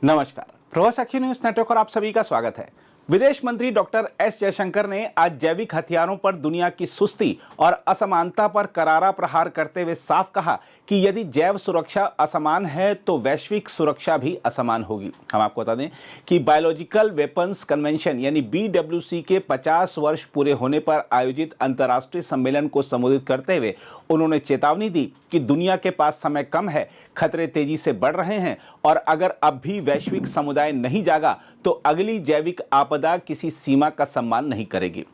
नमस्कार, प्रवास साक्षी news network और आप सभी का स्वागत है। विदेश मंत्री डॉक्टर एस जयशंकर ने आज जैविक हथियारों पर दुनिया की सुस्ती और असमानता पर करारा प्रहार करते हुए साफ कहा कि यदि जैव सुरक्षा असमान है तो वैश्विक सुरक्षा भी असमान होगी। हम आपको बता दें कि बायोलॉजिकल वेपन्स कन्वेंशन यानी BWC के 50 वर्ष पूरे होने पर आयोजित अंतर्राष्ट्रीय सम्मेलन को संबोधित करते हुए उन्होंने चेतावनी दी कि दुनिया के पास समय कम है, खतरे तेजी से बढ़ रहे हैं और अगर अब भी वैश्विक समुदाय नहीं जागा तो अगली जैविक आपदा किसी सीमा का सम्मान नहीं करेगी।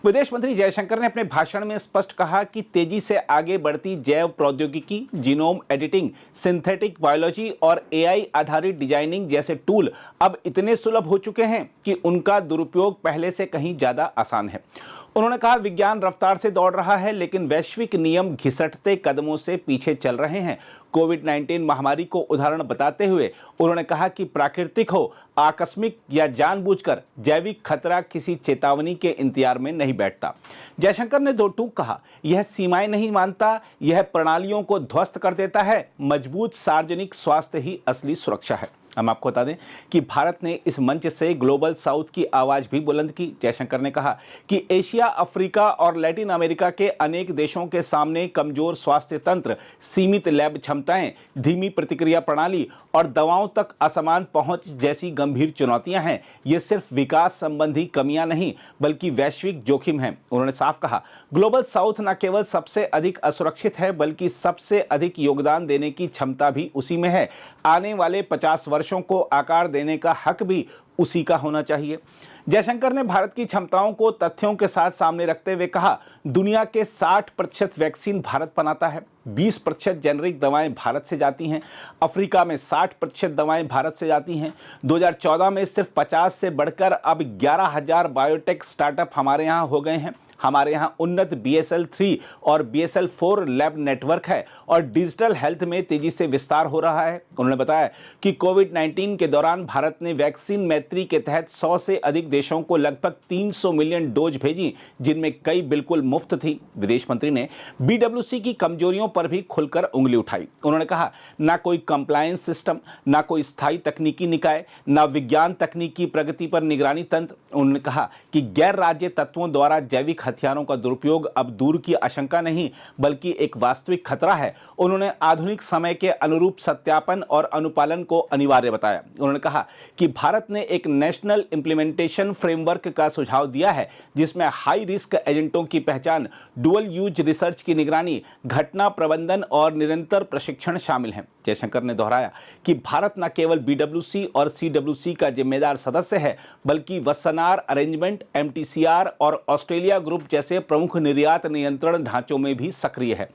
विदेश मंत्री जयशंकर ने अपने भाषण में स्पष्ट कहा कि तेजी से आगे बढ़ती जैव प्रौद्योगिकी, जीनोम एडिटिंग, सिंथेटिक बायोलॉजी और AI आधारित डिजाइनिंग जैसे टूल अब इतने सुलभ हो चुके हैं कि उनका दुरुपयोग पहले से कहीं ज्यादा आसान है। उन्होंने कहा, विज्ञान रफ्तार से दौड़ रहा है लेकिन वैश्विक नियम घिसटते कदमों से पीछे चल रहे हैं। कोविड-19 महामारी को उदाहरण बताते हुए उन्होंने कहा कि प्राकृतिक हो, आकस्मिक या जानबूझकर, जैविक खतरा किसी चेतावनी के इंतजार में नहीं बैठता। जयशंकर ने दो टूक कहा, यह सीमाएं नहीं मानता, यह प्रणालियों को ध्वस्त कर देता है। मजबूत सार्वजनिक स्वास्थ्य ही असली सुरक्षा है। हम आपको बता दें कि भारत ने इस मंच से ग्लोबल साउथ की आवाज भी बुलंद की। जयशंकर ने कहा कि एशिया, अफ्रीका और लैटिन अमेरिका के अनेक देशों के सामने कमजोर स्वास्थ्य तंत्र, सीमित लैब क्षमताएं, धीमी प्रतिक्रिया प्रणाली और दवाओं तक असमान पहुंच जैसी गंभीर चुनौतियां हैं। ये सिर्फ विकास संबंधी कमियां नहीं बल्कि वैश्विक जोखिम हैं। उन्होंने साफ कहा, ग्लोबल साउथ न केवल सबसे अधिक असुरक्षित है बल्कि सबसे अधिक योगदान देने की क्षमता भी उसी में है। आने वाले 50 वर्षों को आकार देने का हक भी उसी का होना चाहिए। जयशंकर ने भारत की क्षमताओं को तथ्यों के साथ सामने रखते हुए कहा, दुनिया के 60% वैक्सीन भारत बनाता है, 20% जेनरिक दवाएं भारत से जाती हैं, अफ्रीका में 60% दवाएं भारत से जाती हैं। 2014 में सिर्फ 50 से बढ़कर अब 11,000 बायोटेक स्टार्टअप हमारे यहाँ हो गए हैं। हमारे यहाँ उन्नत BSL-3 और BSL-4 लैब नेटवर्क है और डिजिटल हेल्थ में तेजी से विस्तार हो रहा है। उन्होंने बताया कि कोविड-19 के दौरान भारत ने वैक्सीन मैत्री के तहत 100 से अधिक देशों को लगभग 300 मिलियन डोज भेजी, जिनमें कई बिल्कुल मुफ्त थी। विदेश मंत्री ने BWC की कमजोरियों पर भी खुलकर उंगली उठाई। उन्होंने कहा, ना कोई कंप्लायंस सिस्टम, ना कोई स्थायी तकनीकी निकाय, ना विज्ञान तकनीकी प्रगति पर निगरानी तंत्र। उन्होंने कहा कि गैर राज्य तत्वों द्वारा जैविक हथियारों का दुरुपयोग अब दूर की आशंका नहीं बल्कि एक वास्तविक खतरा है। उन्होंने आधुनिक समय के अनुरूप सत्यापन और अनुपालन को अनिवार्य बताया। उन्होंने कहा कि भारत ने एक नेशनल इंप्लीमेंटेशन फ्रेमवर्क का सुझाव दिया है जिसमें हाई रिस्क एजेंटों की पहचान, डुअल यूज रिसर्च की निगरानी, घटना प्रबंधन और निरंतर प्रशिक्षण शामिल हैं। जयशंकर ने दोहराया कि भारत न केवल BWC और CWC का जिम्मेदार सदस्य है बल्कि वसनार अरेंजमेंट, MTCR और ऑस्ट्रेलिया ग्रुप जैसे प्रमुख निर्यात नियंत्रण ढांचों में भी सक्रिय है।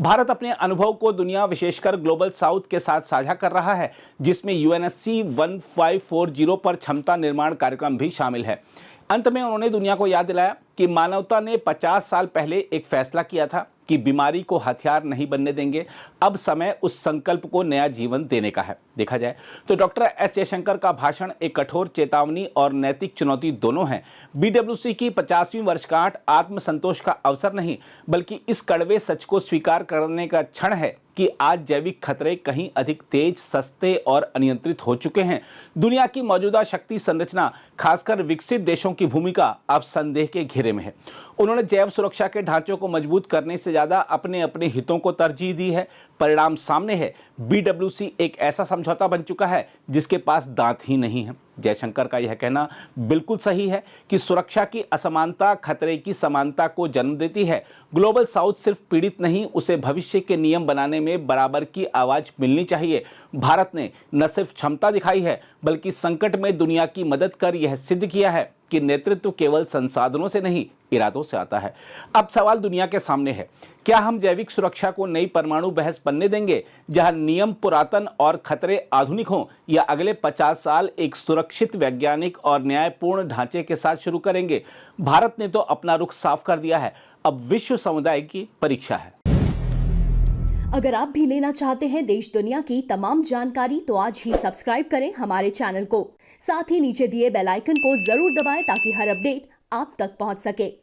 भारत अपने अनुभव को दुनिया, विशेषकर ग्लोबल साउथ के साथ साझा कर रहा है, जिसमें UNSC 1540 पर क्षमता निर्माण कार्यक्रम भी शामिल है। अंत में उन्होंने दुनिया को याद दिलाया कि मानवता ने 50 साल पहले एक फैसला किया था कि बीमारी को हथियार नहीं बनने देंगे। अब समय उस संकल्प को नया जीवन देने का है। देखा जाए तो डॉक्टर एस जयशंकर का भाषण एक कठोर चेतावनी और नैतिक चुनौती दोनों है। BWC की 50वीं वर्षगांठ आत्मसंतोष का अवसर नहीं बल्कि इस कड़वे सच को स्वीकार करने का क्षण है कि आज जैविक खतरे कहीं अधिक तेज, सस्ते और अनियंत्रित हो चुके हैं। दुनिया की मौजूदा शक्ति संरचना, खासकर विकसित देशों की भूमिका अब संदेह के घेरे में है। उन्होंने जैव सुरक्षा के ढांचों को मजबूत करने से ज्यादा अपने अपने हितों को तरजीह दी है। परिणाम सामने है, BWC एक ऐसा समझौता बन चुका है जिसके पास दांत ही नहीं है। जयशंकर का यह कहना बिल्कुल सही है कि सुरक्षा की असमानता खतरे की समानता को जन्म देती है। ग्लोबल साउथ सिर्फ पीड़ित नहीं, उसे भविष्य के नियम बनाने में बराबर की आवाज मिलनी चाहिए। भारत ने न सिर्फ क्षमता दिखाई है बल्कि संकट में दुनिया की मदद कर यह सिद्ध किया है कि नेतृत्व केवल संसाधनों से नहीं, इरादों से आता है। अब सवाल दुनिया के सामने है, क्या हम जैविक सुरक्षा को नई परमाणु बहस बनने देंगे जहां नियम पुरातन और खतरे आधुनिक हों, या अगले 50 साल एक सुरक्षित, वैज्ञानिक और न्यायपूर्ण ढांचे के साथ शुरू करेंगे? भारत ने तो अपना रुख साफ कर दिया है, अब विश्व समुदाय की परीक्षा है। अगर आप भी लेना चाहते हैं देश दुनिया की तमाम जानकारी तो आज ही सब्सक्राइब करें हमारे चैनल को। साथ ही नीचे दिए बेल आइकन को जरूर दबाएं ताकि हर अपडेट आप तक पहुंच सके।